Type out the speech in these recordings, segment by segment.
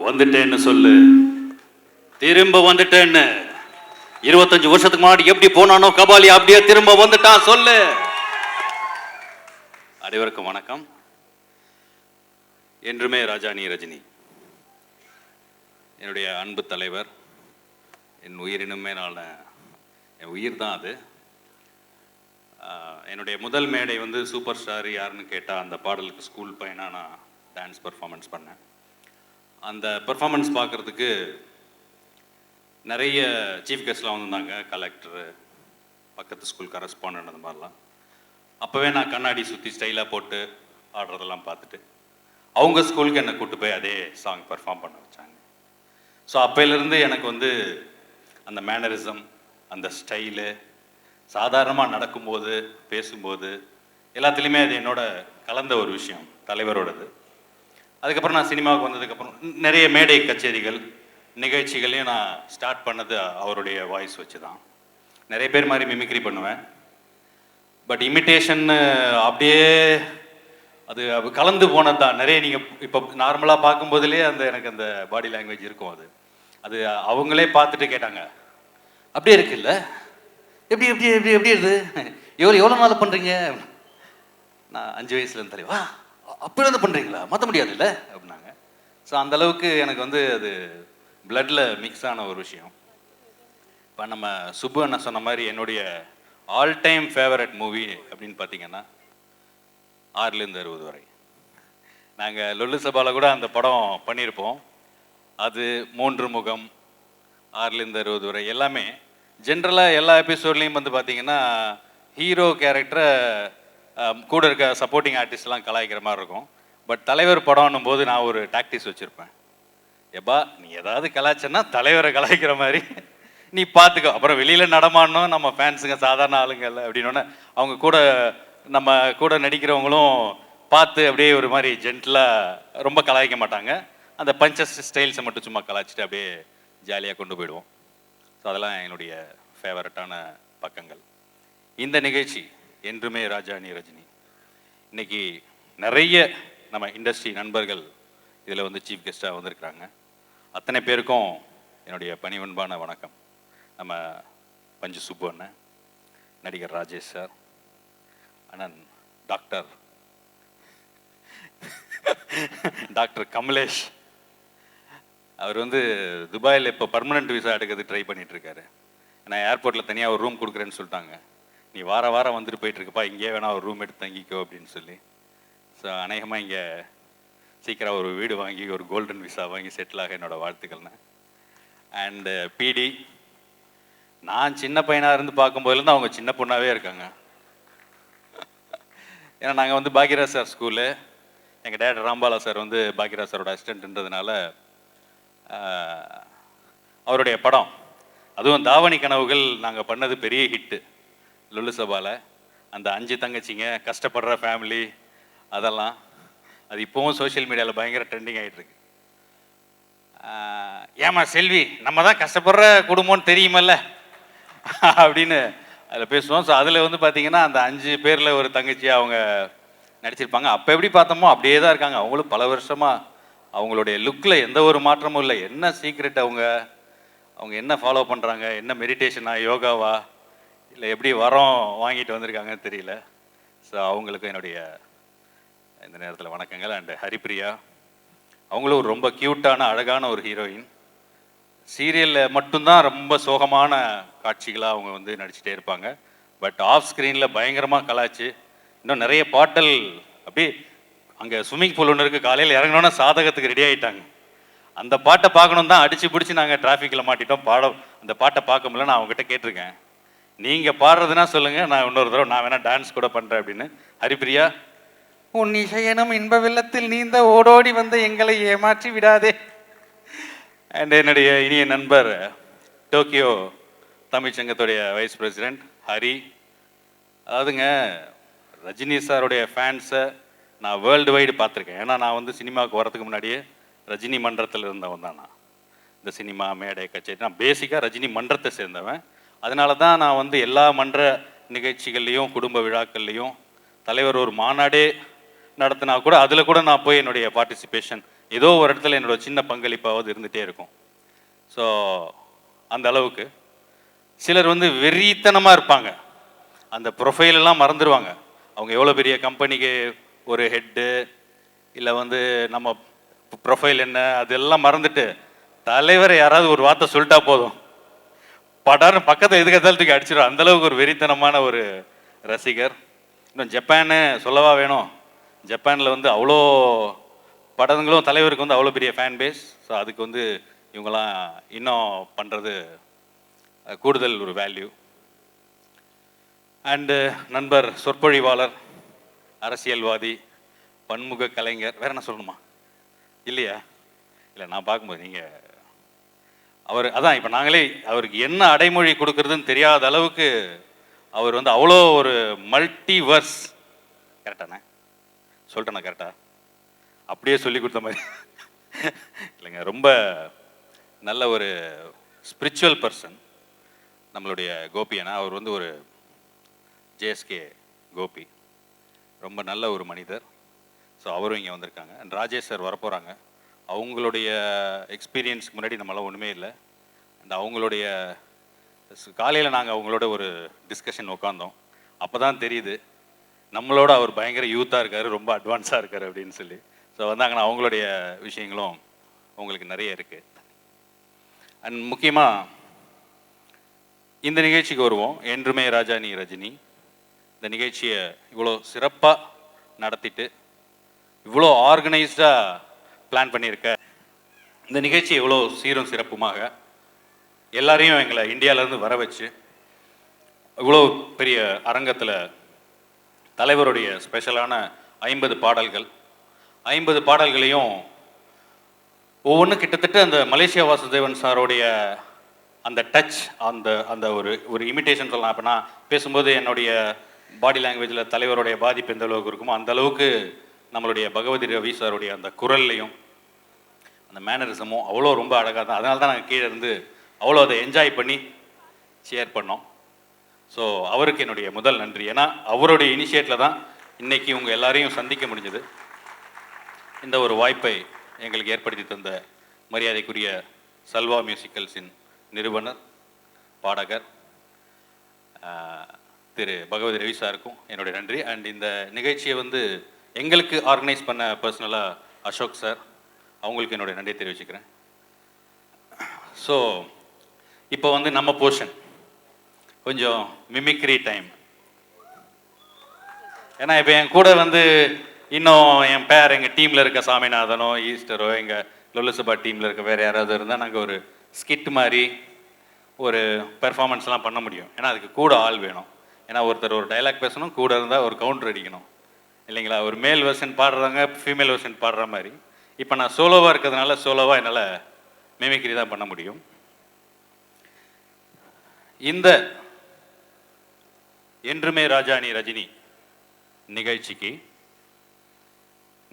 வந்துட்டேன்னு சொல்லு. திரும்ப வந்துட்டேன்னு. 25 வருஷத்துக்கு முன்னாடி எப்படி போனானோ கபாலி அப்படியே திரும்ப வந்துட்டான் சொல்லு. அனைவருக்கும் வணக்கம். என்றுமே ராஜா நீ ரஜினி. என்னுடைய அன்பு தலைவர், என் உயிரினுமே என் உயிர் தான் அது. என்னுடைய முதல் மேடை வந்து சூப்பர் ஸ்டார் யாருன்னு கேட்டால் அந்த பாடலுக்கு ஸ்கூல் பையனாக நான் டான்ஸ் பர்ஃபார்மன்ஸ் பண்ணேன். அந்த பர்ஃபார்மன்ஸ் பார்க்குறதுக்கு நிறைய சீஃப் கெஸ்ட்லாம் வந்திருந்தாங்க. கலெக்டரு, பக்கத்து ஸ்கூல் கரஸ்பாண்டன்ட், அந்த மாதிரிலாம். அப்போவே நான் கண்ணாடி சுற்றி ஸ்டைலாக போட்டு ஆடுறதெல்லாம் பார்த்துட்டு அவங்க ஸ்கூலுக்கு என்னை கூப்பிட்டு போய் அதே சாங் பர்ஃபார்ம் பண்ண வச்சாங்க. ஸோ அப்போலேருந்து எனக்கு வந்து அந்த மேனரிசம், அந்த ஸ்டைலு, சாதாரணமாக நடக்கும்போது பேசும்போது எல்லாத்துலேயுமே அது என்னோட கலந்த ஒரு விஷயம், தலைவரோடது. அதுக்கப்புறம் நான் சினிமாவுக்கு வந்ததுக்கப்புறம் நிறைய மேடை கச்சேரிகள் நிகழ்ச்சிகளையும் நான் ஸ்டார்ட் பண்ணது அவருடைய வாய்ஸ் வச்சு தான். நிறைய பேர் மாதிரி மிமிக்ரி பண்ணுவேன். பட் இமிட்டேஷன் அப்படியே அது கலந்து போனது தான். நிறைய நீங்கள் இப்போ நார்மலாக பார்க்கும்போதுலேயே எனக்கு அந்த பாடி லாங்குவேஜ் இருக்கும். அது அவங்களே பார்த்துட்டு கேட்டாங்க, அப்படியே இருக்குல்ல, எப்படி எப்படி எப்படி எப்படி இருக்குது, எவ்வளோ நாள் பண்ணுறீங்க? நான் 5 வயசுலேருந்து தலைவா அப்படி வந்து பண்ணுறீங்களா, மாற்ற முடியாது இல்லை அப்படின்னாங்க. ஸோ அந்தளவுக்கு எனக்கு வந்து அது பிளட்டில் மிக்ஸ் ஆன ஒரு விஷயம். இப்போ நம்ம சுப்பு அண்ணா சொன்ன மாதிரி என்னுடைய ஆல் டைம் ஃபேவரட் மூவி அப்படின்னு பார்த்தீங்கன்னா 6லேருந்து 60 வரை. நாங்கள் லொல்லு சபாவில் கூட அந்த படம் பண்ணியிருப்போம். அது 3 முகம், 6லேருந்து 60 வரை எல்லாமே ஜென்ரலாக எல்லா எபிசோட்லேயும் வந்து பார்த்தீங்கன்னா ஹீரோ கேரக்டரை கூட இருக்க சப்போர்ட்டிங் ஆர்டிஸ்ட்லாம் கலாய்க்கிற மாதிரி இருக்கும். பட் தலைவர் படம்னும் போது நான் ஒரு டாக்டிஸ் வச்சுருப்பேன். எப்பா நீ ஏதாவது கலாய்ச்சன்னா தலைவரை கலாய்க்கிற மாதிரி நீ பார்த்துக்கோ, அப்புறம் வெளியில் நடமாடணும், நம்ம ஃபேன்ஸுங்க சாதாரண ஆளுங்கள்ல அப்படின்னோடனே அவங்க கூட நம்ம கூட நடிக்கிறவங்களும் பார்த்து அப்படியே ஒரு மாதிரி ஜென்டலாக ரொம்ப கலாய்க்க மாட்டாங்க. அந்த பஞ்சஸ் ஸ்டைல்ஸை மட்டும் சும்மா கலாய்ச்சிட்டு அப்படியே ஜாலியாக கொண்டு போயிடுவோம். ஸோ அதெல்லாம் என்னுடைய ஃபேவரட்டான பக்கங்கள். இந்த நிகழ்ச்சி என்றுமே ராஜா நீ ரஜினி. இன்னைக்கு நிறைய நம்ம இண்டஸ்ட்ரி நண்பர்கள் இதில் வந்து சீஃப் கெஸ்ட்டாக வந்திருக்கிறாங்க. அத்தனை பேருக்கும் என்னுடைய பணிவன்பான வணக்கம். நம்ம பஞ்சு சுப்பு அண்ணன், நடிகர் ராஜேஷ் சார், அண்ணன் டாக்டர் கமலேஷ். அவர் வந்து துபாயில் இப்போ பர்மனெண்ட் விசா எடுக்கிறது ட்ரை பண்ணிகிட்ருக்காரு. நான் ஏர்போர்ட்டில் தனியாக ஒரு ரூம் கொடுக்குறேன்னு சொல்லிட்டாங்க. நீ வாரம் வந்துட்டு போயிட்டுருக்குப்பா, இங்கேயே வேணா ஒரு ரூம் எடுத்து தங்கிக்கோ அப்படின்னு சொல்லி. ஸோ அநேகமாக இங்கே சீக்கிரம் ஒரு வீடு வாங்கி ஒரு கோல்டன் விசா வாங்கி செட்டில் ஆக என்னோடய வாழ்த்துக்கள்ண்ணே. அண்டு பிடி, நான் சின்ன பையனாக இருந்து பார்க்கும்போதுலேருந்து அவங்க சின்ன பொண்ணாகவே இருக்காங்க. ஏன்னா நாங்கள் வந்து பாக்யராஜ் சார் ஸ்கூலு, எங்கள் டேட் ராம்பாலா சார் வந்து பாக்யராஜ் சாரோட அசிஸ்டண்ட்ன்றதுனால அவருடைய படம், அதுவும் தாவணி கனவுகள் நாங்கள் பண்ணது பெரிய ஹிட்டு லுல்லு சபாவில். அந்த 5 தங்கச்சிங்க, கஷ்டப்படுற ஃபேமிலி, அதெல்லாம் அது இப்போவும் சோஷியல் மீடியாவில் பயங்கர ட்ரெண்டிங் ஆகிட்டுருக்கு. ஏமா செல்வி, நம்ம தான் கஷ்டப்படுற குடும்பம்னு தெரியுமல்ல அப்படின்னு அதில் பேசுவோம். ஸோ அதில் வந்து பார்த்திங்கன்னா அந்த 5 பேரில் ஒரு தங்கச்சி அவங்க நடிச்சிருப்பாங்க. அப்போ எப்படி பார்த்தோமோ அப்படியே தான் இருக்காங்க. அவங்களும் பல வருஷமாக அவங்களுடைய லுக்கில் எந்த ஒரு மாற்றமும் இல்லை. என்ன சீக்ரெட், அவங்க என்ன ஃபாலோ பண்ணுறாங்க, என்ன மெடிடேஷனா, யோகாவா, இல்லை எப்படி வரோம் வாங்கிட்டு வந்திருக்காங்கன்னு தெரியல. ஸோ அவங்களுக்கு என்னுடைய இந்த நேரத்தில் வணக்கங்கள். அண்டு ஹரிப்பிரியா, அவங்களும் ஒரு ரொம்ப க்யூட்டான அழகான ஒரு ஹீரோயின். சீரியலில் மட்டும்தான் ரொம்ப சோகமான காட்சிகளாக அவங்க வந்து நடிச்சிட்டே இருப்பாங்க. பட் ஆஃப் ஸ்க்ரீனில் பயங்கரமாக கலாய்ச்சி இன்னும் நிறைய பாட்டல் அப்படி அங்கே ஸ்விம்மிங் பூல் ஒன்று இருக்குது, காலையில் இறங்கினோன்னா சாதகத்துக்கு ரெடி ஆகிட்டாங்க. அந்த பாட்டை பார்க்கணும் தான் அடித்து பிடிச்சி நாங்கள் டிராஃபிக்கில் மாட்டிட்டோம். அந்த பாட்டை பார்க்க முடியல. நான் அவங்ககிட்ட கேட்டிருக்கேன், நீங்கள் பாடுறதுனா சொல்லுங்கள், நான் இன்னொரு தடவை நான் வேணால் டான்ஸ் கூட பண்ணுறேன் அப்படின்னு. ஹரிப்பிரியா, உன் இசையனும் இன்ப வெள்ளத்தில் நீந்த ஓடோடி வந்து எங்களை ஏமாற்றி விடாதே. அண்ட் என்னுடைய இனிய நண்பர் டோக்கியோ தமிழ்ச்சங்கத்துடைய வைஸ் பிரசிடெண்ட் ஹரி. அதாவதுங்க, ரஜினி சாருடைய ஃபேன்ஸை நான் வேர்ல்டு வைடு பார்த்துருக்கேன். ஏன்னா நான் வந்து சினிமாவுக்கு வரதுக்கு முன்னாடியே ரஜினி மன்றத்தில் இருந்தவன் தான். நான் இந்த சினிமா மேடை கச்சேரி நான் பேசிக்காக ரஜினி மன்றத்தை சேர்ந்தவன். அதனால தான் நான் வந்து எல்லா மன்ற நிகழ்ச்சிகள்லேயும் குடும்ப விழாக்கள்லேயும் தலைவர் ஒரு மாநாடே நடத்தினா கூட அதில் கூட நான் போய் என்னுடைய பார்ட்டிசிபேஷன் ஏதோ ஒரு இடத்துல என்னோட சின்ன பங்களிப்பாவது இருந்துகிட்டே இருக்கும். ஸோ அந்த அளவுக்கு சிலர் வந்து வெறித்தனமாக இருப்பாங்க, அந்த ப்ரொஃபைலெல்லாம் மறந்துடுவாங்க. அவங்க எவ்வளோ பெரிய கம்பெனிக்கு ஒரு ஹெட்டு இல்லை வந்து நம்ம ப்ரொஃபைல் என்ன அதெல்லாம் மறந்துட்டு தலைவரை யாராவது ஒரு வார்த்தை சொல்லிட்டா போதும், படார்னு பக்கத்தை எதுக்கு எதாலும் தூக்கி அடிச்சிடும். அந்தளவுக்கு ஒரு வெறித்தனமான ஒரு ரசிகர். இன்னும் ஜப்பான்னு சொல்லவா வேணும், ஜப்பானில் வந்து அவ்வளோ படங்களும் தலைவருக்கு வந்து அவ்வளோ பெரிய ஃபேன் பேஸ். ஸோ அதுக்கு வந்து இவங்கெல்லாம் இன்னும் பண்ணுறது கூடுதல் ஒரு வேல்யூ. அண்டு நண்பர் சொற்பொழிவாளர், அரசியல்வாதி, பன்முக கலைஞர், வேற என்ன சொல்லணுமா? இல்லையா? இல்லை, நான் பார்க்கும்போது நீங்கள் அவர் அதான் இப்போ நாங்களே அவருக்கு என்ன அடைமொழி கொடுக்குறதுன்னு தெரியாத அளவுக்கு அவர் வந்து அவ்வளோ ஒரு மல்டிவர்ஸ். கரெக்டாண்ணே சொல்லிட்டேண்ணா? கரெக்டா? அப்படியே சொல்லி கொடுத்த மாதிரி இல்லைங்க, ரொம்ப நல்ல ஒரு ஸ்பிரிச்சுவல் பர்சன் நம்மளுடைய கோபி அண்ணா. அவர் வந்து ஒரு ஜேஎஸ்கே கோபி, ரொம்ப நல்ல ஒரு மனிதர். ஸோ அவரும் இங்கே வந்திருக்காங்க. அண்ட் ராஜேஷ் சார் வரப்போகிறாங்க. அவங்களுடைய எக்ஸ்பீரியன்ஸ்க்கு முன்னாடி நம்மளாம் ஒன்றுமே இல்லை. அண்ட் அவங்களுடைய காலையில் நாங்கள் அவங்களோட ஒரு டிஸ்கஷன் உட்காந்தோம். அப்போ தான் தெரியுது நம்மளோட அவர் பயங்கர யூத்தாக இருக்கார், ரொம்ப அட்வான்ஸாக இருக்கார் அப்படின்னு சொல்லி. ஸோ வந்தாங்கன்னா அவங்களுடைய விஷயங்களும் உங்களுக்கு நிறைய இருக்குது. அண்ட் முக்கியமாக இந்த நிகழ்ச்சிக்கு வருவோம். என்றுமே ராஜா நீ ரஜினி இந்த நிகழ்ச்சியை இவ்வளோ சிறப்பாக நடத்திட்டு இவ்வளோ ஆர்கனைஸ்டாக பிளான் பண்ணியிருக்க, இந்த நிகழ்ச்சி இவ்வளோ சீரும் சிறப்புமாக எல்லாரையும் எங்களை இந்தியாவிலேருந்து வர வச்சு இவ்வளோ பெரிய அரங்கத்தில் தலைவருடைய ஸ்பெஷலான 50 பாடல்கள், 50 பாடல்களையும் ஒவ்வொன்றும் கிட்டத்தட்ட அந்த மலேசியா வாசுதேவன் சாரோடைய அந்த டச், அந்த அந்த ஒரு இமிட்டேஷன் சொல்லலாம். அப்போ நான் பேசும்போது என்னுடைய பாடி லாங்குவேஜில் தலைவருடைய பாதிப்பு எந்த அளவுக்கு இருக்குமோ அந்த அளவுக்கு நம்மளுடைய பகவதி ரவி சாருடைய அந்த குரல்லையும் அந்த மேனரிசமும் அவ்வளோ ரொம்ப அழகாக தான். அதனால தான் நாங்கள் கீழே இருந்து அவ்வளோ அதை என்ஜாய் பண்ணி ஷேர் பண்ணோம். ஸோ அவருக்கு என்னுடைய முதல் நன்றி. ஏன்னா அவருடைய இனிஷியேட்டில் தான் இன்றைக்கி உங்கள் எல்லாரையும் சந்திக்க முடிஞ்சது. இந்த ஒரு வாய்ப்பை எங்களுக்கு ஏற்படுத்தி தந்த மரியாதைக்குரிய சல்வா மியூசிக்கல்ஸின் நிறுவனர், பாடகர் திரு பகவதி ரவி சாருக்கும் என்னுடைய நன்றி. அண்ட் இந்த நிகழ்ச்சியை வந்து எங்களுக்கு ஆர்கனைஸ் பண்ண பர்சனலாக அசோக் சார், அவங்களுக்கு என்னுடைய நன்றியை தெரிவிச்சுக்கிறேன். ஸோ இப்போ வந்து நம்ம போர்ஷன் கொஞ்சம் மிமிக்ரி டைம். ஏன்னா இப்போ என் கூட வந்து இன்னும் என் பேர் எங்கள் டீமில் இருக்க சாமிநாதனோ ஈஸ்டரோ எங்கள் லொல்லுசபா டீமில் இருக்க வேறு யாராவது இருந்தால் நாங்கள் ஒரு ஸ்கிட் மாதிரி ஒரு பெர்ஃபார்மன்ஸ்லாம் பண்ண முடியும். ஏன்னா அதுக்கு கூட ஆள் வேணும். ஏன்னா ஒருத்தர் ஒரு டைலாக் பேசணும், கூட இருந்தால் ஒரு கவுண்டர் அடிக்கணும் இல்லைங்களா? ஒரு மேல் வெர்ஷன் பாடுறாங்க, ஃபீமேல் வெர்ஷன் பாடுற மாதிரி. இப்போ நான் சோலோவாக இருக்கிறதுனால சோலோவாக என்னால் மிமிக்ரி தான் பண்ண முடியும். இந்த என்றுமே ராஜா நீ ரஜினி நிகழ்ச்சிக்கு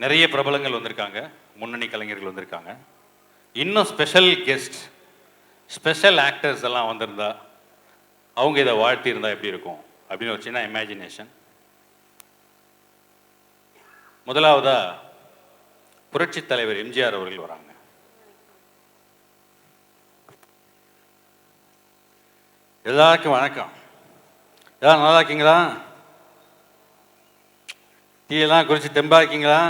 நிறைய பிரபலங்கள் வந்திருக்காங்க, முன்னணி கலைஞர்கள் வந்திருக்காங்க. இன்னும் ஸ்பெஷல் கெஸ்ட், ஸ்பெஷல் ஆக்டர்ஸ் எல்லாம் வந்திருந்தா அவங்க இதை வாழ்த்தி இருந்தால் எப்படி இருக்கும் அப்படின்னு ஒரு சின்ன இமேஜினேஷன். முதலாவதா புரட்சி தலைவர் எம்ஜிஆர் அவர்கள் வராங்க. எல்லாருக்கும் வணக்கம். எல்லாரும் நல்லா இருக்கீங்களா? டீ எல்லாம் குறித்து தெம்பா இருக்கீங்களா?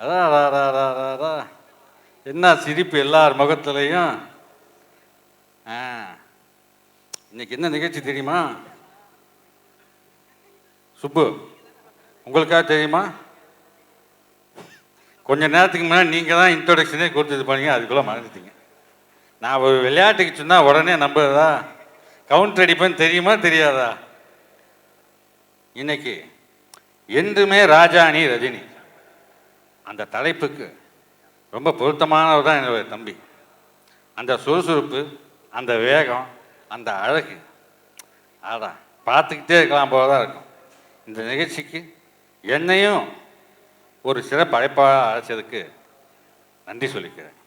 அதான் என்ன சிரிப்பு எல்லார் முகத்துலையும். இன்னைக்கு என்ன நிகழ்ச்சி தெரியுமா? சுப்பு, உங்களுக்காக தெரியுமா? கொஞ்சம் நேரத்துக்கு முன்னாடி நீங்கள் தான் இன்ட்ரோடக்ஷனே கொடுத்துட்டு போனீங்க, அதுக்குள்ளே மறந்துட்டீங்க. நான் ஒரு விளையாட்டுக்கு சொன்னால் உடனே நம்புறதா? கவுண்டர் அடிப்பேன்னு தெரியுமா தெரியாதா? இன்னைக்கு என்றுமே ராஜா நீ ரஜினி அந்த தலைப்புக்கு ரொம்ப பொருத்தமானவர் தான் என்னுடைய தம்பி. அந்த சுறுசுறுப்பு, அந்த வேகம், அந்த அழகு, அதான் பார்த்துக்கிட்டே இருக்கலாம் போல தான் இருக்கும். இந்த நிகழ்ச்சிக்கு என்னையும் ஒரு சிறப்பு அழைப்பாக அழைச்சதுக்கு நன்றி சொல்லிக்கிறேன்.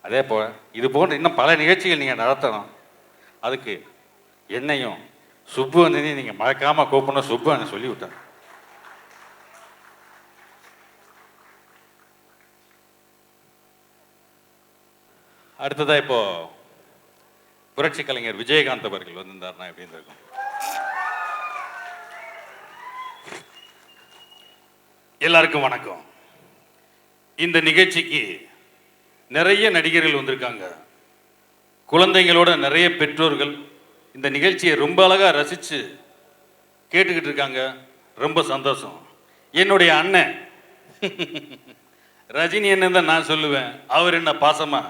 அதே போல் இது போன்ற இன்னும் பல நிகழ்ச்சிகள் நீங்கள் நடத்தணும். அதுக்கு என்னையும் சுப்பு வந்து நீங்கள் மறக்காமல் கூப்பிடணும். சுப்பு சொல்லிவிட்டேன். அடுத்ததா இப்போ புரட்சி கலைஞர் விஜயகாந்த் அவர்கள் வந்திருந்தாருன்னா எப்படி இருக்கும்? எல்லாருக்கும் வணக்கம். இந்த நிகழ்ச்சிக்கு நிறைய நடிகர்கள் வந்திருக்காங்க, குழந்தைங்களோட நிறைய பெற்றோர்கள் இந்த நிகழ்ச்சியை ரொம்ப அழகா ரசிச்சு கேட்டுக்கிட்டு இருக்காங்க. ரொம்ப சந்தோஷம். என்னுடைய அண்ணன் ரஜினி அண்ணன் தான் நான் சொல்லுவேன், அவர் என்ன பாசமா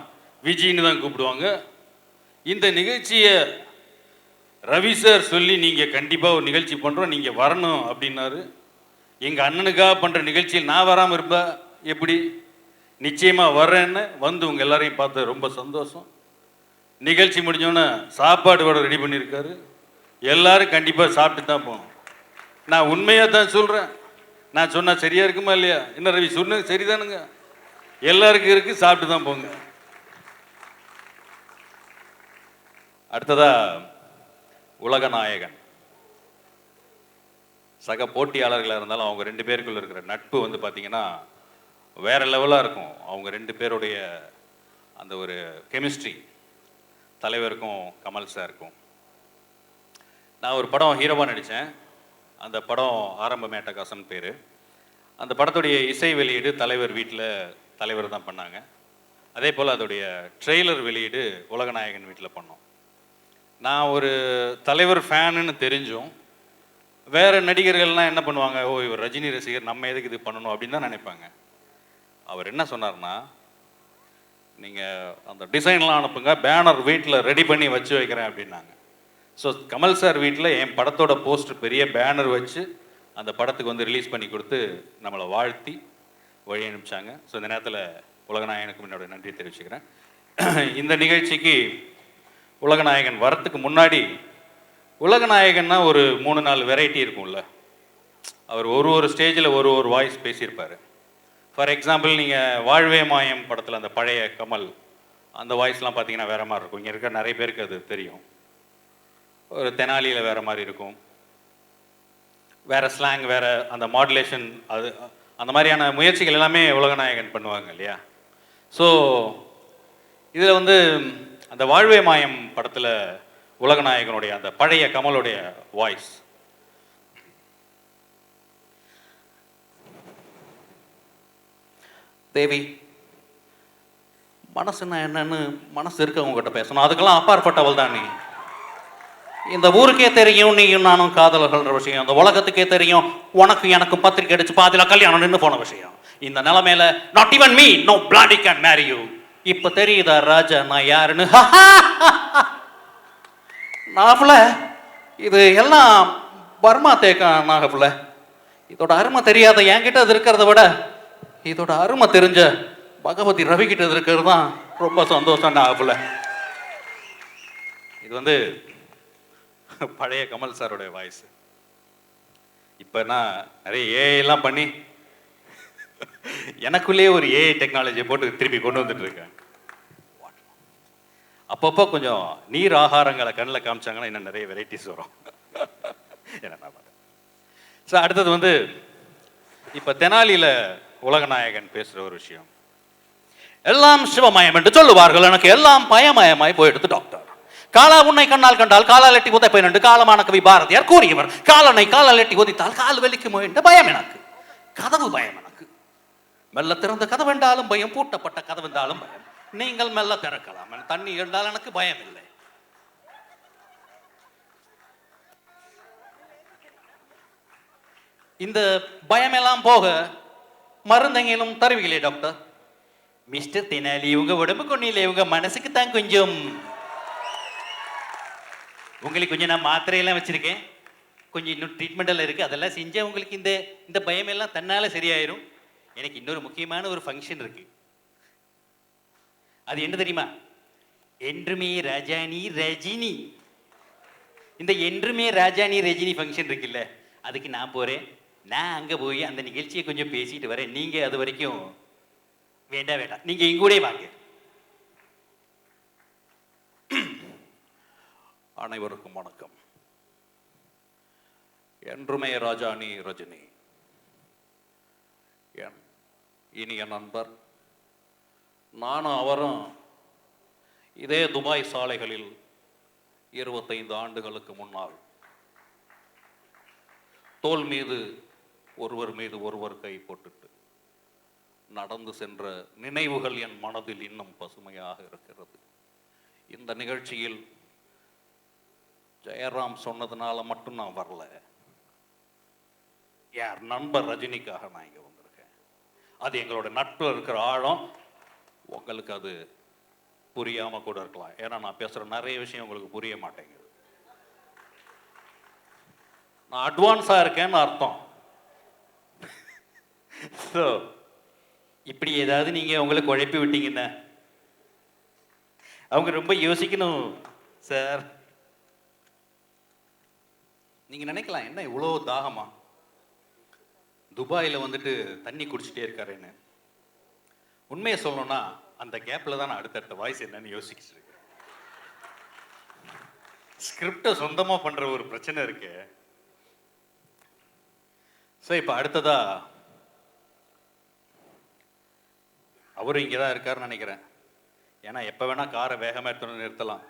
விஜயின்னு தான் கூப்பிடுவாங்க. இந்த நிகழ்ச்சியை ரவி சார் சொல்லி நீங்கள் கண்டிப்பாக ஒரு நிகழ்ச்சி பண்ணுறோம், நீங்கள் வரணும் அப்படின்னாரு. எங்கள் அண்ணனுக்காக பண்ணுற நிகழ்ச்சியில் நான் வராமல் இருப்பேன் எப்படி? நிச்சயமாக வர்றேன்னு வந்து உங்கள் எல்லாரையும் பார்த்து ரொம்ப சந்தோஷம். நிகழ்ச்சி முடிஞ்சோன்னே சாப்பாடு வடை ரெடி பண்ணியிருக்காரு. எல்லாரும் கண்டிப்பாக சாப்பிட்டு தான் போகணும். நான் உண்மையாக தான் சொல்கிறேன். நான் சொன்னால் சரியாக இருக்குமா இல்லையா? என்ன ரவி சொன்னது சரிதானுங்க? எல்லாருக்கும் இருக்குது, சாப்பிட்டு தான் போங்க. அடுத்ததா உலகநாயகன். சக போட்டியாளர்களாக இருந்தாலும் அவங்க ரெண்டு பேருக்குள்ள இருக்கிற நட்பு வந்து பார்த்தீங்கன்னா வேற லெவலாக இருக்கும். அவங்க ரெண்டு பேருடைய அந்த ஒரு கெமிஸ்ட்ரி தலைவருக்கும் கமல் சாருக்கும். நான் ஒரு படம் ஹீரோவாக நடித்தேன். அந்த படம் ஆரம்ப மேட்டகாசன் பேர். அந்த படத்துடைய இசை வெளியீடு தலைவர் வீட்டில் தலைவர் தான் பண்ணாங்க. அதே போல் அதோடைய ட்ரெய்லர் வெளியீடு உலகநாயகன் வீட்டில் பண்ணோம். நான் ஒரு தலைவர் ஃபேனுன்னு தெரிஞ்சும் வேறு நடிகர்கள்லாம் என்ன பண்ணுவாங்க, ஓ இவர் ரஜினி ரசிகர், நம்ம எதுக்கு இது பண்ணணும் அப்படின்னு தான் நினைப்பாங்க. அவர் என்ன சொன்னார்னா, நீங்கள் அந்த டிசைன்லாம் அனுப்புங்க, பேனர் வீட்டில் ரெடி பண்ணி வச்சு வைக்கிறேன் அப்படின்னாங்க. ஸோ கமல் சார் வீட்டில் என் படத்தோட போஸ்டர் பெரிய பேனர் வச்சு அந்த படத்துக்கு வந்து ரிலீஸ் பண்ணி கொடுத்து நம்மளை வாழ்த்தி வழி அனுப்பிச்சாங்க. ஸோ இந்த நேரத்தில் உலகநாயகனுக்கும் என்னோட நன்றி தெரிவிச்சுக்கிறேன். இந்த நிகழ்ச்சிக்கு உலகநாயகன் வரத்துக்கு முன்னாடி உலகநாயகன்னா ஒரு 3-4 வெரைட்டி இருக்கும்ல. அவர் ஒரு ஸ்டேஜில் ஒரு வாய்ஸ் பேசியிருப்பார். ஃபார் எக்ஸாம்பிள் நீங்கள் வாழ்வே மாயம் படத்தில் அந்த பழைய கமல் அந்த வாய்ஸ்லாம் பார்த்தீங்கன்னா வேறு மாதிரி இருக்கும். இங்கே இருக்க நிறைய பேருக்கு அது தெரியும். ஒரு தெனாலியில் வேறு மாதிரி இருக்கும், வேறு ஸ்லாங், வேறு அந்த மாடுலேஷன், அது அந்த மாதிரியான முயற்சிகள் எல்லாமே உலகநாயகன் பண்ணுவாங்க இல்லையா? ஸோ இதில் வந்து அந்த வாழ்வே மாயம் படத்தில் உலகநாயகனுடைய அந்த பழைய கமலுடைய வாய்ஸ், தேவி மனசுன்னா என்னன்னு மனசு இருக்கவங்க கிட்ட பேசணும், அதுக்கெல்லாம் அப்பாற்பட்டவள் தான் நீ. இந்த ஊருக்கே தெரியும் நீயும் நானும் காதலர்கள்ன்ற விஷயம், இந்த உலகத்துக்கே தெரியும் உனக்கு எனக்கு பத்திரிக்கை அடிச்சு பாதியில கல்யாணம் நின்று போன விஷயம். இந்த நிலைமையில not even me know bloody can marry you. இப்ப தெரியுதா ராஜா நான் யாருன்னு? நாகப்புல இது எல்லாம் பர்மா தேக்கா நாகப்புல. இதோட அருமை தெரியாத என்கிட்ட அது இருக்கிறத விட இதோட அருமை தெரிஞ்ச பகவதி ரவி கிட்ட இருக்கிறது தான் ரொம்ப சந்தோஷம் நாகப்புல. இது வந்து பழைய கமல் சாரோடைய வாய்ஸ். இப்போ நான் நிறைய ஏஐலாம் பண்ணி எனக்குள்ளேயே ஒரு ஏஐ டெக்னாலஜியை போட்டு திருப்பி கொண்டு வந்துட்டு இருக்கேன். அப்பப்போ கொஞ்சம் நீர் ஆகாரங்களை கண்ணில் காமிச்சாங்கன்னா இன்னும் நிறைய வெரைட்டிஸ் வரும். என்ன ஸோ அடுத்தது வந்து இப்போ தெனாலியில் உலகநாயகன் பேசுகிற ஒரு விஷயம். எல்லாம் சிவமயம் என்று சொல்லுவார்கள், எனக்கு எல்லாம் பயமயமாய் போயிடுது டாக்டர். காலா உன்னை கண்ணால் கண்டால் காலால் எட்டி உதைப்பேன் என்று காலமான கவி பாரதியார் கூறியவர். காலனை காலால் எட்டி உதைத்தால் கால் வலிக்குமோ என்ற பயம் எனக்கு. கதவு பயம் எனக்கு. மெல்ல திறந்த கதவு என்றாலும் பயம், பூட்டப்பட்ட கதவு என்றாலும் பயம். நீங்கள் மெல்ல திறக்கலாம், தண்ணி என்றால் எனக்கு பயம் இல்லை. இந்த பயமெல்லாம் போக மருந்தெங்கிலும் தருவீங்களே டாக்டர்? மிஸ்டர் தெனாலி, உங்க உடம்புக்கு ஒன்றும் இல்லை, உங்க மனசுக்கு தான் கொஞ்சம். உங்களுக்கு கொஞ்சம் நான் மாத்திரையெல்லாம் வச்சிருக்கேன், கொஞ்சம் இன்னும் ட்ரீட்மெண்ட் எல்லாம் இருக்கு, அதெல்லாம் செஞ்சா உங்களுக்கு இந்த பயமெல்லாம் தன்னால சரியாயிரும். எனக்கு இன்னொரு முக்கியமான ஒரு ஃபங்க்ஷன் இருக்கு. அது என்ன தெரியுமா? என்றுமே ராஜானி ரஜினி. இந்த என்றுமே ராஜானி ரஜினி ஃபங்க்ஷன் இருக்குல்ல, அதுக்கு நான் போறேன். நான் அங்க போய் அந்த நிகழ்ச்சியை கொஞ்சம் பேசிட்டு வரேன். நீங்க அது வரைக்கும் வேண்டாம், நீங்க இங்கூடே வாங்க. அனைவருக்கும் வணக்கம். என்றுமே ராஜானி ரஜினி இனிய நண்பர். நானும் அவரும் இதே துபாய் சாலைகளில் 25 ஆண்டுகளுக்கு முன்னால் தோல் மீது ஒருவர் கை போட்டுட்டு நடந்து சென்ற நினைவுகள் என் மனதில் இன்னும் பசுமையாக இருக்கிறது. இந்த நிகழ்ச்சியில் ஜெயராம் சொன்னதுனால மட்டும் நான் வரல. யார் நண்பர் ரஜினிக்காக நான் இங்கே வந்திருக்கேன். அது எங்களோட நட்பு இருக்கிற ஆழம். உங்களுக்கு அது புரியாமல் கூட இருக்கலாம். ஏன்னா நான் பேசுகிற நிறைய விஷயம் உங்களுக்கு புரிய மாட்டேங்குது. நான் அட்வான்ஸாக இருக்கேன்னு அர்த்தம். ஸோ இப்படி ஏதாவது நீங்கள் உங்களுக்கு குழப்பி விட்டீங்கன்னா அவங்க ரொம்ப யோசிக்கணும் சார். நீங்கள் நினைக்கலாம், என்ன இவ்வளோ தாகமா துபாயில் வந்துட்டு தண்ணி குடிச்சிட்டே இருக்காருன்னு. உண்மையை சொல்லணும்னா அந்த கேப்பில் தான் நான் அடுத்தடுத்த வாய்ஸ் என்னன்னு யோசிக்கிட்டு இருக்கேன். ஸ்கிரிப்டை சொந்தமாக பண்ணுற ஒரு பிரச்சனை இருக்கு. ஸோ இப்போ அடுத்ததா அவரும் இங்கே தான் இருக்காருன்னு நினைக்கிறேன். ஏன்னா எப்போ வேணால் காரை வேகமாக எடுத்துன்னு நிறுத்தலாம்.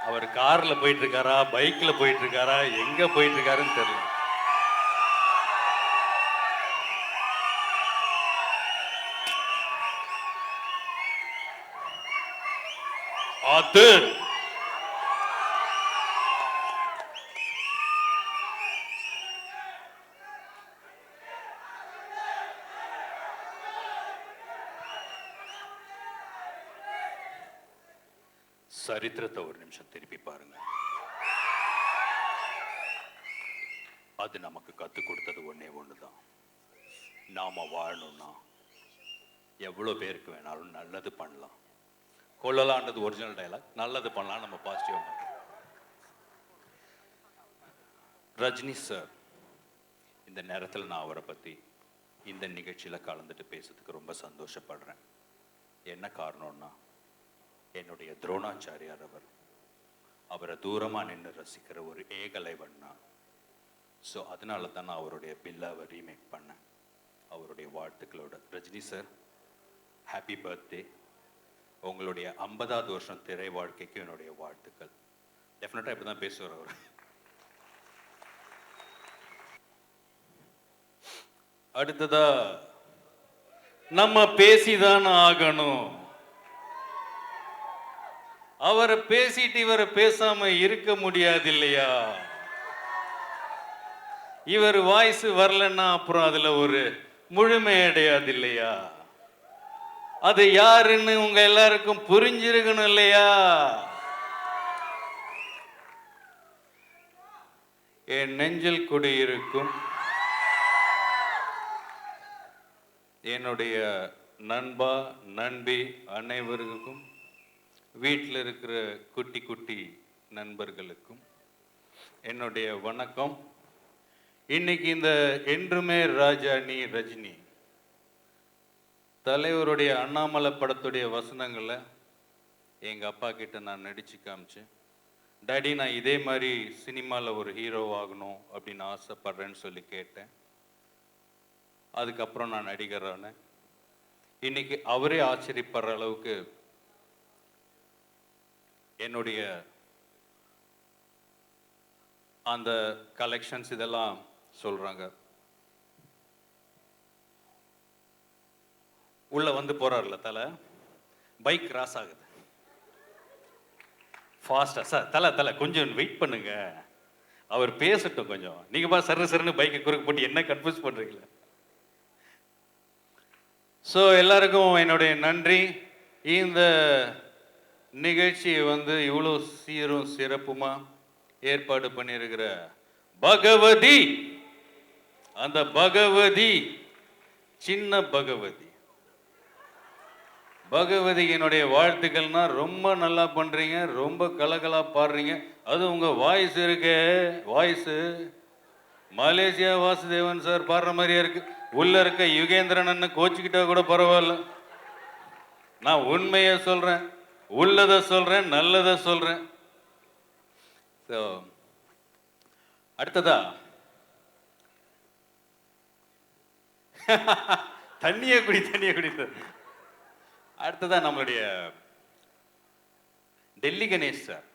அவர் காரில் போயிட்டு இருக்காரா, பைக்கில் போயிட்டு இருக்காரா, எங்கே போயிட்டு இருக்காருன்னு தெரியல. அது சரித்திரத்தை ஒரு நிமிஷம் திருப்பி பாருங்க. அது நமக்கு கற்றுக் கொடுத்தது ஒன்னே ஒண்ணுதான். நாம வாழணும்னா எவ்வளோ பேருக்கு வேணாலும் நல்லது பண்ணலாம். கொள்ளலான்றது ஒரிஜினல் டைலாக். நல்லது பண்ணலாம், நம்ம பாசிட்டிவ். ரஜினி சார், இந்த நேரத்தில் நான் அவரை பற்றி இந்த நிகழ்ச்சியில் கலந்துட்டு பேசுறதுக்கு ரொம்ப சந்தோஷப்படுறேன். என்ன காரணம்னா, என்னுடைய துரோணாச்சாரியார் அவரை தூரமாக நின்று ரசிக்கிற ஒரு ஏகலைவன்னா. ஸோ அதனால தான் நான் அவருடைய பில்லாவை ரீமேக் பண்ணேன். அவருடைய வாழ்த்துக்களோட. Rajini sir, happy birthday. உங்களுடைய 50வது வருஷம் திரை வாழ்க்கைக்கு என்னுடைய வாழ்த்துக்கள். டெஃபினட்டாக இப்படி தான் பேசுவார் அவர். அடுத்ததா நம்ம பேசிதான் ஆகணும். அவரை பேசிட்டு இவரை பேசாம இருக்க முடியாது இல்லையா? இவர் வாய்ஸ் வரலன்னா அப்புறம் அதுல ஒரு முழுமை அடையாது இல்லையா? அது யாருன்னு உங்க எல்லாருக்கும் புரிஞ்சிருக்கணும் இல்லையா? என் நெஞ்சில் குடியிருக்கும் என்னுடைய நண்பா நண்பி அனைவருக்கும், வீட்டில் இருக்கிற குட்டி குட்டி நண்பர்களுக்கும் என்னுடைய வணக்கம். இன்னைக்கு இந்த என்றுமே ராஜா நீ ரஜினி தலைவருடைய அண்ணாமலை படத்துடைய வசனங்களை எங்கள் அப்பா கிட்ட நான் நடிச்சு காமிச்சேன். டாடி, நான் இதே மாதிரி சினிமாவில் ஒரு ஹீரோ ஆகணும் அப்படின்னு ஆசைப்படுறேன்னு சொல்லி கேட்டேன். அதுக்கப்புறம் நான் நடிகரான இன்னைக்கு அவரே ஆச்சரியப்படுற அளவுக்கு என்னுடைய அந்த கலெக்ஷன்ஸ் இதெல்லாம் சொல்றாங்க. உள்ள வந்து போறாருல தலை, பைக் கிராஸ் ஆகுது ஃபாஸ்டா. சார் தலை கொஞ்சம் வெயிட் பண்ணுங்க, அவர் பேசட்டும் கொஞ்சம். நீங்க பா சருன்னு பைக்கை குறுக்கு போட்டு என்ன கன்ஃபியூஸ் பண்றீங்களா? ஸோ எல்லாருக்கும் என்னுடைய நன்றி. இந்த நிகழ்ச்சியை வந்து இவ்வளோ சீரும் சிறப்புமா ஏற்பாடு பண்ணியிருக்கிற பகவதி, அந்த பகவதி சின்ன பகவதி என்னுடைய வாழ்த்துக்கள்னா, ரொம்ப நல்லா பண்றீங்க, ரொம்ப கலகலா பாடுறீங்க. அது உங்க வாய்ஸ் இருக்கு, வாய்ஸ் மலேசியா வாசுதேவன் சார் பாடுற மாதிரியா இருக்கு. உள்ள இருக்க யுகேந்திரன் கோச்சுக்கிட்டா கூட பரவாயில்ல. நான் உண்மையை சொல்றேன், உள்ளதை சொல்றேன், நல்லதை சொல்றேன். ஸோ அடுத்ததா தண்ணியை குடி. அடுத்ததான் நம்மளுடைய டெல்லி கணேஷ் சார்.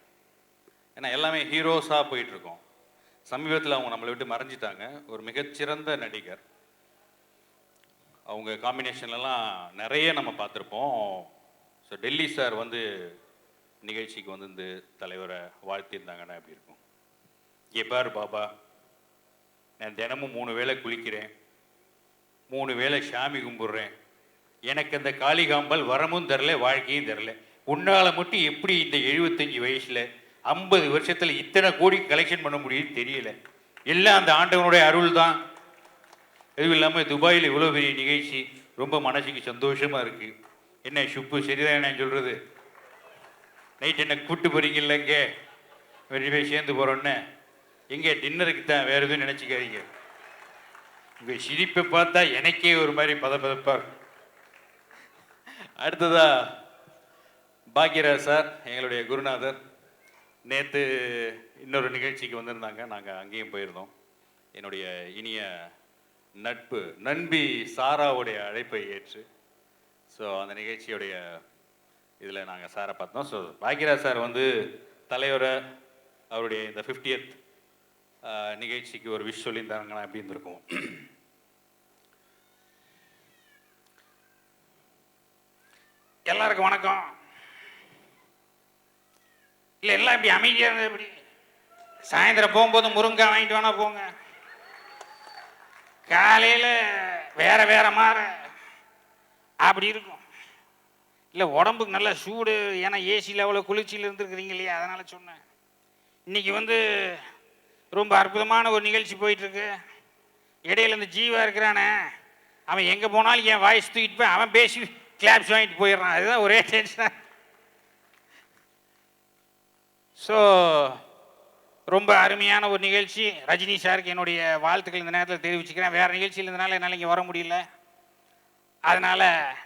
ஏன்னா எல்லாமே ஹீரோஸாக போயிட்டுருக்கோம். சமீபத்தில் அவங்க நம்மளை விட்டு மறைஞ்சிட்டாங்க. ஒரு மிகச்சிறந்த நடிகர். அவங்க காம்பினேஷன்லலாம் நிறைய நம்ம பார்த்துருப்போம். ஸோ டெல்லி சார் வந்து நிகழ்ச்சிக்கு வந்து இந்த தலைவரை வாழ்த்தியிருந்தாங்கன்னா எப்படி இருக்கும்? பார் பாபா, நான் தினமும் 3 வேளை குளிக்கிறேன், 3 வேளை சாமி கும்பிட்றேன், எனக்கு அந்த காளிகாம்பல் வரமும் தரல, வாழ்க்கையும் தரல. உன்னால் மட்டும் எப்படி இந்த 75 வயசில் 50 வருஷத்தில் இத்தனை கோடி கலெக்ஷன் பண்ண முடியும்னு தெரியல. எல்லாம் அந்த ஆண்டவனுடைய அருள் தான். எதுவும் இல்லாமல் துபாயில் இவ்வளோ பெரிய நிகழ்ச்சி, ரொம்ப மனசுக்கு சந்தோஷமாக இருக்குது. என்ன சுப்பு சரிதான் நான் சொல்கிறது? நைட் என்ன கூட்டு போகிறீங்கல்ல, இங்கே ரெண்டு பேர் சேர்ந்து போகிறோன்னு. எங்கே டின்னருக்கு தான், வேறு எதுவும் நினச்சிக்காதீங்க. உங்கள் சிரிப்பை பார்த்தா எனக்கே ஒரு மாதிரி பதப்பதப்பாக. அடுத்ததா பாக்யராஜ் சார், எங்களுடைய குருநாதர். நேற்று இன்னொரு நிகழ்ச்சிக்கு வந்திருந்தாங்க, நாங்கள் அங்கேயும் போயிருந்தோம். என்னுடைய இனிய நண்பி சாராவுடைய அழைப்பை ஏற்று ஸோ அந்த நிகழ்ச்சியுடைய இதில் நாங்கள் சாரை பார்த்தோம். ஸோ பாக்யராஜ் சார் வந்து தலைவரை அவருடைய இந்த 50th நிகழ்ச்சிக்கு ஒரு விஷ் சொல்லியிருந்தாங்கன்னா எப்படி இருந்திருக்கும்? எல்லாருக்கும் வணக்கம். இல்லை எல்லாம் இப்படி அமைதியாக இருந்தது எப்படி? சாயந்தரம் போகும்போது முருங்காய் வாங்கிட்டு வேணா போங்க. காலையில் வேற வேற மாற அப்படி இருக்கும். இல்லை உடம்புக்கு நல்லா சூடு, ஏன்னா ஏசியில் அவ்வளோ குளிர்ச்சியில் இருந்துருக்குறீங்க இல்லையா, அதனால் சொன்னேன். இன்னைக்கு வந்து ரொம்ப அற்புதமான ஒரு நிகழ்ச்சி போயிட்டுருக்கு. இடையில இந்த ஜீவா இருக்கிறானே, அவன் எங்கே போனாலும் என் வாய்ஸ் தூக்கிட்டு போய் அவன் பேசி கிளாப்ஸ் வாங்கிட்டு போயிடுறான். அதுதான் ஒரே டென்ஷனாக. ஸோ ரொம்ப அருமையான ஒரு நிகழ்ச்சி. ரஜினி சாருக்கு என்னுடைய வாழ்த்துக்கள் இந்த நேரத்தில் தெரிவிச்சுக்கிறேன். வேறு நிகழ்ச்சியில் இருந்தனால என்னால் இங்கே வர முடியல, அதனால்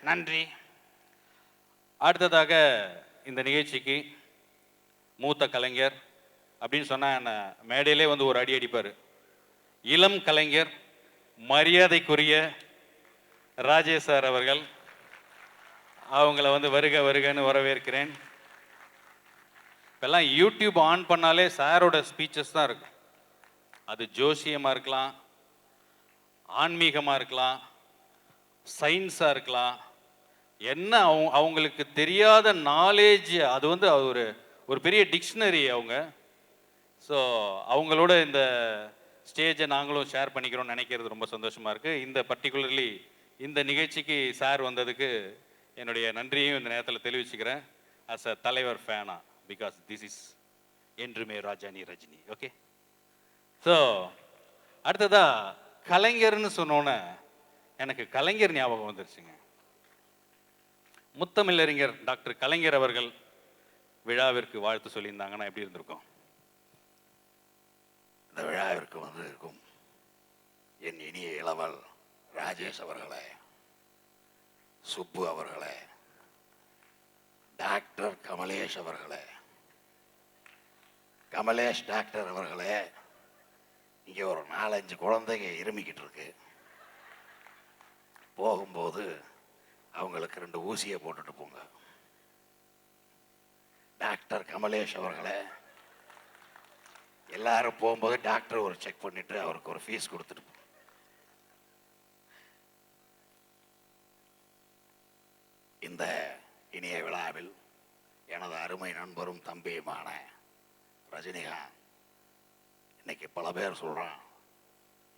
நன்றி. அடுத்ததாக இந்த நிகழ்ச்சிக்கு மூத்த கலைஞர் அப்படின்னு சொன்னால் என்ன மேடையிலே வந்து ஒரு அடி அடிப்பார். இளம் கலைஞர், மரியாதைக்குரிய ராஜேஷ் சார் அவர்கள். அவங்கள வந்து வருக வருகன்னு வரவேற்கிறேன். இப்போல்லாம் யூடியூப் ஆன் பண்ணாலே சாரோட ஸ்பீச்சஸ் தான் இருக்கும். அது ஜோசியமாக இருக்கலாம், ஆன்மீகமாக இருக்கலாம், சயின்ஸாக இருக்கலாம். என்ன அவங்களுக்கு தெரியாத நாலேஜ், அது வந்து ஒரு பெரிய டிக்ஷனரி அவங்க. ஸோ அவங்களோட இந்த ஸ்டேஜை நாங்களும் ஷேர் பண்ணிக்கிறோம்னு நினைக்கிறது ரொம்ப சந்தோஷமாக இருக்குது. இந்த பர்டிகுலர்லி இந்த நிகழ்ச்சிக்கு சார் வந்ததுக்கு என்னுடைய நன்றியையும் இந்த நேரத்தில் தெரிவிச்சுக்கிறேன். ஆஸ் அ தலைவர் ஃபேனா, பிகாஸ் திஸ் இஸ் என்றுமே ராஜானி ரஜினி. ஓகே. ஸோ அடுத்ததா கலைஞர்னு சொன்னோன்னே எனக்கு கலைஞர் ஞாபகம் வந்துருச்சுங்க. முத்தமிழறிஞர் டாக்டர் கலைஞர் அவர்கள் விழாவிற்கு வாழ்த்து சொல்லியிருந்தாங்கன்னா எப்படி இருந்திருக்கும்? இந்த விழாவிற்கு வந்திருக்கும் என் இனிய இளவல் ராஜேஷ் அவர்களே, சுப்பு அவர்களே, டாக்டர் கமலேஷ் அவர்களே, கமலேஷ் டாக்டர் அவர்களே, இங்கே ஒரு 4-5 குழந்தைங்க இருமிக்கிட்டு இருக்கு. போகும்போது அவங்களுக்கு 2 ஊசியை போட்டுட்டு போங்க. டாக்டர் கமலேஷ் அவர்களே, எல்லாரும் போகும்போது டாக்டர் ஒரு செக் பண்ணிட்டு அவருக்கு ஒரு ஃபீஸ் கொடுத்துட்டு இந்த இனிய விழாவில் எனது அருமை நண்பரும் தம்பியுமான ரஜினிகாந்த், இன்னைக்கு பல பேர் சொல்றான்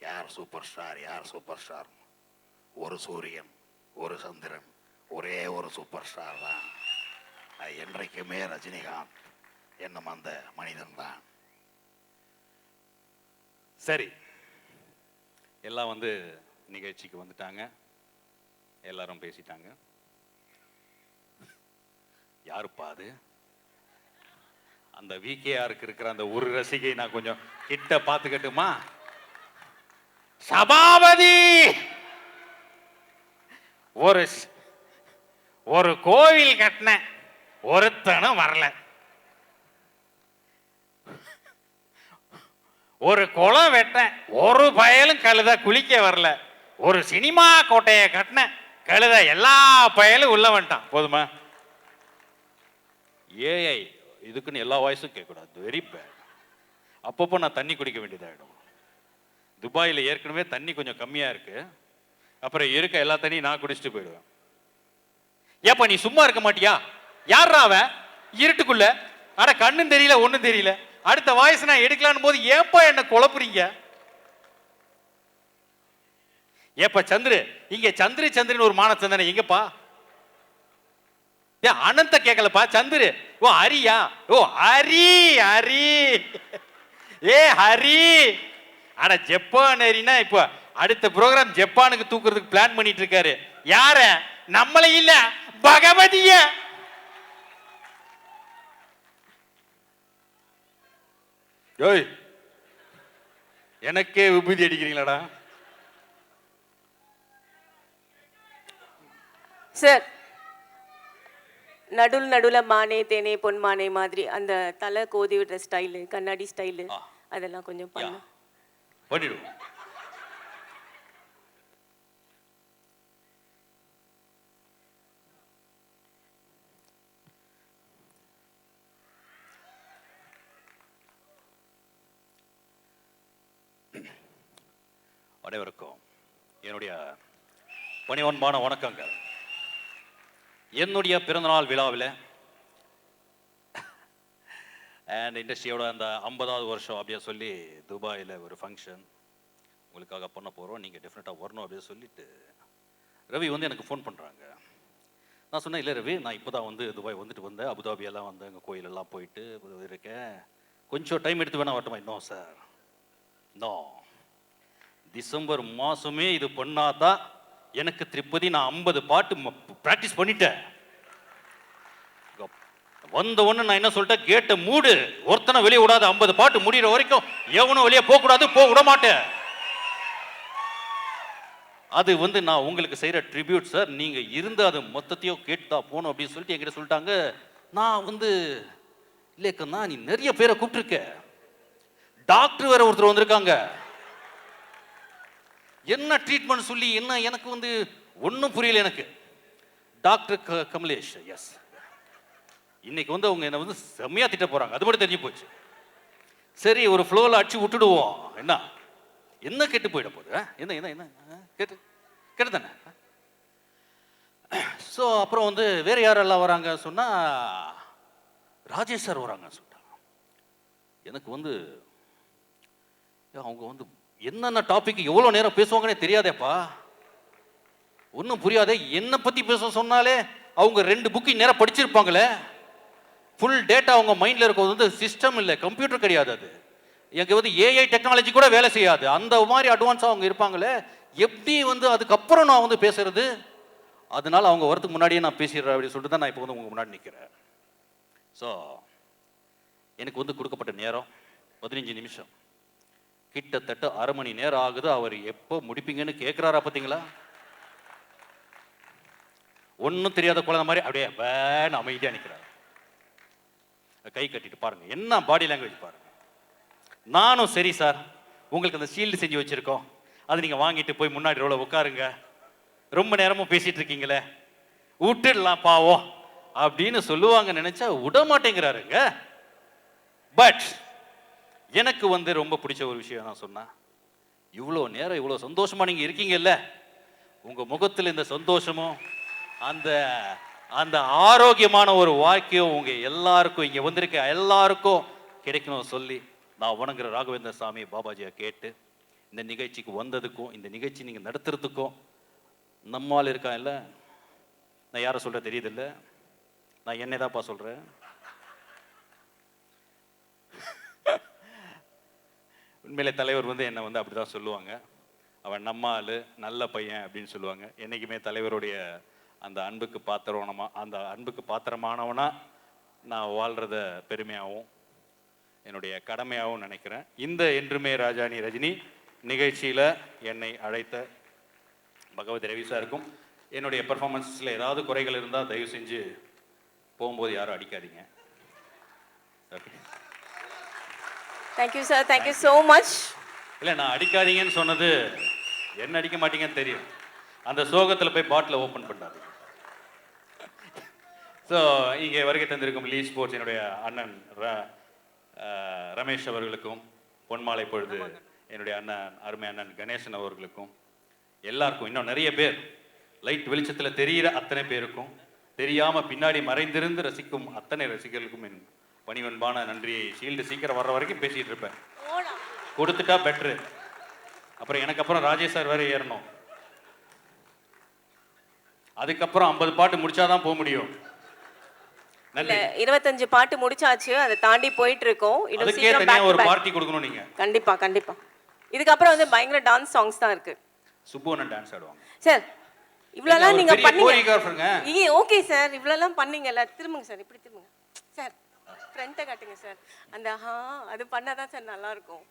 யார் சூப்பர் ஸ்டார், யார் சூப்பர் ஸ்டார். ஒரு சூரியன், ஒரு சந்திரன், ஒரே ஒரு சூப்பர் ஸ்டார் தான். அது என்றைக்குமே ரஜினிகாந்த் என்னும் அந்த மனிதன் தான். சரி, எல்லாம் வந்து நிகழ்ச்சிக்கு வந்துட்டாங்க, எல்லாரும் பேசிட்டாங்க. யாருப்பா அது? அந்த விகேஆருக்கு இருக்கிற அந்த ஒரு ரசிகை நான் கொஞ்சம் கிட்ட பார்த்துக்கட்டுமா? சபாபதி, ஒரு கோவில் கட்டின ஒருத்தனும் வரல, ஒரு குளம் வெட்ட ஒரு பயலும் கழுத குளிக்க வரல, ஒரு சினிமா கோட்டையை கட்டின கழுத எல்லா பயலும் உள்ள வந்துட்டான். போதுமா? ஏஐ இதுக்குன்னு எல்லா வாய்ஸும் கேட்கக்கூடாது, வெரி பேட். அப்பப்போ நான் தண்ணி குடிக்க வேண்டியதாகிடும். துபாயில் ஏற்கனவே தண்ணி கொஞ்சம் கம்மியாக இருக்கு, அப்புறம் இருக்க எல்லா தண்ணியும் நான் குடிச்சிட்டு போயிடுவேன். ஏப்பா நீ சும்மா இருக்க மாட்டியா? யாரா அவன் இருட்டுக்குள்ள? ஆனா கண்ணும் தெரியல ஒண்ணும் தெரியல. அடுத்த வாய்ஸ் நான் எடுக்கலான்னு போது ஏப்பா என்ன குழப்புறீங்க? ஏப்பா சந்திரு, இங்க சந்திரு சந்திரன் ஒரு மானச்சந்தனை எங்கப்பா? ஏன் அனந்த கேட்கலப்பா, சந்திரு. ஓ ஹரியா? ஓ ஹரி ஹரி, ஏ ஹரி. ஆனா ஜப்பான் ஹரினா இப்போ அடுத்த ப்ரோக்ராம் ஜப்பானுக்கு தூக்குறதுக்கு பிளான் பண்ணிட்டு இருக்காரு. யார? நம்மள இல்ல, பகவதிய. ஓய், எனக்கே விபூதி அடிக்கிறீங்களாடா? சார், நடுவுல மானே தேனே பொன்மானே மாதிரி அந்த தலை கோதி விடுற ஸ்டைலு, கண்ணாடி ஸ்டைலு, அதெல்லாம் கொஞ்சம் பண்ணு. பண்ணிடுவோம். அனைவருக்கும் என்னுடைய பணிவன்பான வணக்கங்கள். என்னுடைய பிறந்தநாள் விழாவில் அண்ட் இண்டஸ்ட்ரியோட அந்த 50வது வருஷம் அப்படியே சொல்லி துபாயில் ஒரு ஃபங்க்ஷன் உங்களுக்காக பண்ண போகிறோம், நீங்கள் டெஃபினட்டாக வரணும் அப்படின்னு சொல்லிட்டு ரவி வந்து எனக்கு ஃபோன் பண்ணுறாங்க. நான் சொன்னேன், இல்லை ரவி, நான் இப்போ தான் வந்து துபாய் வந்துட்டு வந்தேன், அபுதாபியெல்லாம் வந்து எங்கள் கோயிலெல்லாம் போயிட்டு இருக்கேன், கொஞ்சம் டைம் எடுத்து வேணா வரட்டுமா? இன்னும் சார், இன்னும் டிசம்பர் மாதமே இது பண்ணாதான் எனக்கு திருப்பதி. நான் 50 பாட்டு ப்ராக்டிஸ் பண்ணிட்டேன். வந்த உடனே நான் என்ன சொல்லிட்டேன், கேட்டை மூடு, ஒருத்தனை வெளியே விடாது, 50 பாட்டு முடிகிற வரைக்கும் எவனும் வெளியே போகக்கூடாது, போக விட மாட்டேன். அது வந்து நான் உங்களுக்கு செய்கிற ட்ரிபியூட் சார், நீங்கள் இருந்து அது மொத்தத்தையும் கேட்டுதா போகணும் அப்படின்னு சொல்லிட்டு என்கிட்ட சொல்லிட்டாங்க. நான் வந்து இல்லைக்கண்ணா, நீ நிறைய பேரை கூப்பிட்டுருக்க, டாக்டர் வேற ஒருத்தர் வந்திருக்காங்க, என்ன ட்ரீட்மெண்ட் சொல்லி என்ன எனக்கு வந்து ஒன்றும் புரியல எனக்கு. டாக்டர் கமலேஷ், எஸ், இன்னைக்கு வந்து அவங்க என்ன வந்து செம்மையா திட்ட போறாங்க, அது மட்டும் தெரிஞ்சு போச்சு. சரி, ஒரு ஃப்ளோவில் அடிச்சு விட்டுடுவோம். என்ன என்ன கெட்டு போயிட போகுது? என்ன என்ன என்ன கேட்டு கேட்டு தானே. ஸோ அப்புறம் வந்து வேற யாரெல்லாம் வராங்க சொன்னா, ராஜேஷ் சார் வராங்க சொல்லிட்டாங்க. எனக்கு வந்து அவங்க வந்து என்னென்ன டாபிக் எவ்வளோ நேரம் பேசுவாங்கன்னே தெரியாதேப்பா, ஒன்றும் புரியாதே. என்னை பற்றி பேச சொன்னாலே அவங்க 2 புக்கு நேரம் படிச்சிருப்பாங்களே, ஃபுல் டேட்டா அவங்க மைண்டில் இருக்கிறது வந்து சிஸ்டம் இல்லை, கம்ப்யூட்டர் கிடையாது. அது எனக்கு வந்து ஏஐ டெக்னாலஜி கூட வேலை செய்யாது, அந்த மாதிரி அட்வான்ஸாக அவங்க இருப்பாங்களே, எப்படி வந்து அதுக்கப்புறம் நான் வந்து பேசுறது? அதனால அவங்க வரதுக்கு முன்னாடியே நான் பேசிடுறேன் அப்படின்னு சொல்லிட்டு தான் நான் இப்போ வந்து உங்க முன்னாடி நிற்கிறேன். ஸோ எனக்கு வந்து கொடுக்கப்பட்ட நேரம் 15 நிமிஷம், கிட்டத்தட்ட அரை மணி நேரம் ஆகுது. அவர் எப்போ முடிப்பீங்கன்னு கேட்குறாரா பார்த்தீங்களா? ஒன்றும் தெரியாத குழந்தை மாதிரி அப்படியே வேன்னு அமைதியாக நிற்கிறார். கை கட்டிட்டு பாருங்க, என்ன பாடி லாங்குவேஜ் பாருங்க. நானும் சரி சார், உங்களுக்கு அந்த ஷீல்டு செஞ்சு வச்சிருக்கோம், அது நீங்கள் வாங்கிட்டு போய் முன்னாடி ரோல உட்காருங்க, ரொம்ப நேரமும் பேசிட்டு இருக்கீங்களே, விட்டுடலாம் பாவம் அப்படின்னு சொல்லுவாங்க நினைச்சா விட மாட்டேங்கிறாருங்க. பட் எனக்கு வந்து ரொம்ப பிடிச்ச ஒரு விஷயம் நான் சொன்னேன், இவ்வளோ நேரம் இவ்வளோ சந்தோஷமா நீங்க இருக்கீங்கல்ல, உங்க முகத்தில் இந்த சந்தோஷமும் அந்த அந்த ஆரோக்கியமான ஒரு வாழ்க்கையும் உங்க எல்லாருக்கும் இங்க வந்திருக்க எல்லாருக்கும் கிடைக்கணும் சொல்லி நான் வணங்குற ராகவேந்திர சாமி பாபாஜியை கேட்டு இந்த நிகழ்ச்சிக்கு வந்ததுக்கும் இந்த நிகழ்ச்சி நீங்க நடத்துறதுக்கும் நம்மால் இருக்கான் இல்லை, நான் யாரை சொல்ற தெரியுது இல்லை, நான் என்னதான்ப்பா சொல்றேன். உண்மையிலே தலைவர் வந்து என்னை வந்து அப்படி தான் சொல்லுவாங்க, அவன் நம்ம ஆளு, நல்ல பையன் அப்படின்னு சொல்லுவாங்க. என்றைக்குமே தலைவருடைய அந்த அன்புக்கு பாத்திரமானவனா நான் வாழ்கிறத பெருமையாகவும் என்னுடைய கடமையாகவும் நினைக்கிறேன். இந்த என்றுமே ராஜாணி ரஜினி நிகழ்ச்சியில் என்னை அழைத்த பகவதி ரவி சாருக்கும், என்னுடைய பெர்ஃபார்மன்ஸில் ஏதாவது குறைகள் இருந்தால் தயவு செஞ்சு போகும்போது யாரும் அடிக்காதீங்க. Okay, thank you sir, thank you so much. இல்லை, நான் அடிக்காதீங்கன்னு சொன்னது என்ன அடிக்க மாட்டீங்கன்னு தெரியும். அந்த சோகத்தில் போய் பாட்டில் ஓப்பன் பண்ணாரு. ஸோ இங்கே வருகை தந்திருக்கும் லீ ஸ்போர்ட்ஸ் என்னுடைய அண்ணன் ரமேஷ் அவர்களுக்கும், பொன்மாலை பொழுது என்னுடைய அண்ணன் அருமை அண்ணன் கணேசன் அவர்களுக்கும், எல்லாருக்கும், இன்னும் நிறைய பேர் லைட் வெளிச்சத்தில் தெரிகிற அத்தனை பேருக்கும், தெரியாமல் பின்னாடி மறைந்திருந்து ரசிக்கும் அத்தனை ரசிகர்களுக்கும் என் பணிவன்பான நன்றியை. ஷீல்டு சீக்கிரம் வர்ற வரைக்கும் பேசிகிட்டு இருப்பேன், கொடுத்துட்டா பெட்ரு. அப்புறம் எனக்கு அப்புறம் ராஜேஷ் சார் வேற ஏறணும், அதுக்கப்புறம் 50 பாட்டு முடிச்சாதான் போக முடியும். இல்ல 25 பாட்டு முடிச்சாச்சு, அதை தாண்டி போயிட்டு இருக்கோம். இன்னும் அதுக்கே சீக்கிரம் தனியா back to ஒரு back. பார்ட்டி கொடுக்கணும் நீங்க. கண்டிப்பா கண்டிப்பா. இதுக்கப்புறம் வந்து பயங்கர டான்ஸ் சாங்ஸ் தான் இருக்கு. சுப்புவனன் டான்ஸ் ஆடுவாங்க சார். இவ்வளவுலாம் நீங்க பண்ணீங்க. கோரியோகிராஃபருங்க. ஓகே சார், இவ்வளவுலாம் பண்ணீங்கல்ல, திரும்புங்க சார், இப்படி திரும்புங்க சார், ஃப்ரண்ட்டை காட்டுங்க சார். அந்த அது பண்ணாதான் சார் நல்லா இருக்கும்.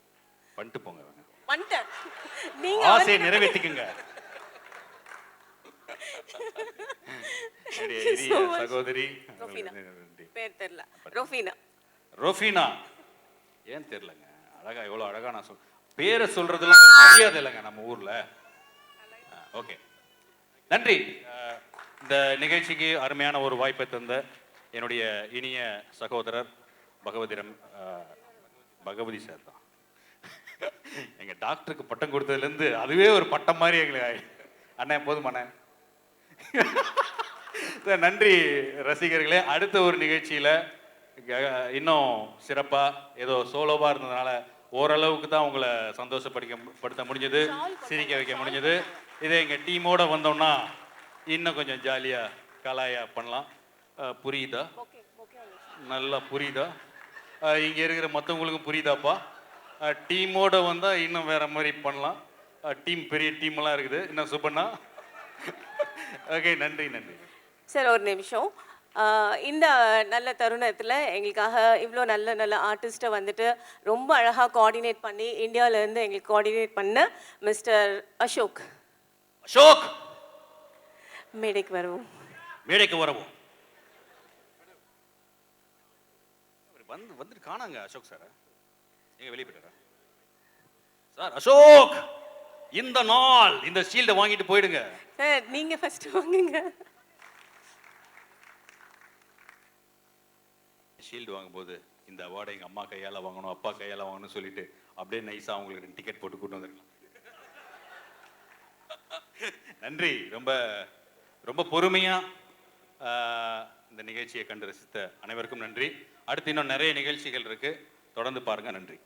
பண்ணிட்டு போங்க. பண்ணிட்டேன். நீங்க ஆசையை நிறைவேற்றிக்குங்க. சகோதரி ரோஃபினா. பேர் தெரியல. ரோஃபினா. ரோஃபினா ஏன் தெரியலங்க, அழகா எவ்வளவு அழகா நான் பேரை சொல்றதுலாம் மரியாதை இல்லைங்க நம்ம ஊர்ல. ஓகே, நன்றி. இந்த நிகழ்ச்சிக்கு அருமையான ஒரு வாய்ப்பை தந்த என்னுடைய இனிய சகோதரர் பகவதி சார் தான். எங்க டாக்டருக்கு பட்டம் கொடுத்ததுலேருந்து அதுவே ஒரு பட்டம் மாதிரி எங்களுக்கு. அண்ணன் போதும் அண்ணன். நன்றி ரசிகர்களே. அடுத்த ஒரு நிகழ்ச்சியில் இன்னும் சிறப்பாக ஏதோ சோலோவாக இருந்ததுனால ஓரளவுக்கு தான் உங்களை சந்தோஷப்படுத்த முடிஞ்சது, சிரிக்க வைக்க முடிஞ்சது. இதே எங்கள் டீமோடு வந்தோம்னா இன்னும் கொஞ்சம் ஜாலியாக கலாயாக பண்ணலாம். புரியுதா? நல்லா புரியுதா? இங்கே இருக்கிற மற்றவங்களுக்கும் புரியுதாப்பா? டீமோடு வந்தால் இன்னும் வேறு மாதிரி பண்ணலாம். டீம் பெரிய டீமெல்லாம் இருக்குது. இன்னும் சுப்பண்ணா. ஓகே, நன்றி நன்றி சார். ஒரு நிமிஷம். இந்த நல்ல தருணத்தில் எங்களுக்காக இவ்வளோ நல்ல நல்ல ஆர்டிஸ்ட்டை வந்துட்டு ரொம்ப அழகாக கோஆர்டினேட் பண்ணி இந்தியாவிலேருந்து எங்களுக்கு கோஆர்டினேட் பண்ண மிஸ்டர் அசோக் மேடைக்கு வரவும். வந்துட்டு காணாங்க அசோக் சார். எங்க வெளியே போயிட்டாரா சார்? அசோக், இந்த நாள் இந்த ஷீல்டை வாங்கிட்டு போயிடுங்க சார். நீங்க ஃபர்ஸ்ட் வாங்குங்க. ஷீல்டு வாங்கும்போது இந்த அவார்டை எங்கள் அம்மா கையால் வாங்கணும், அப்பா கையால் வாங்கணும்னு சொல்லிட்டு அப்படியே நைஸாக அவங்களுக்கு 2 டிக்கெட் போட்டு கூட்டு வந்துருக்கலாம். நன்றி. ரொம்ப ரொம்ப பொறுமையாக இந்த நிகழ்ச்சியை கண்டு ரசித்த அனைவருக்கும் நன்றி. அடுத்து இன்னும் நிறைய நிகழ்ச்சிகள் இருக்குது, தொடர்ந்து பாருங்கள். நன்றி.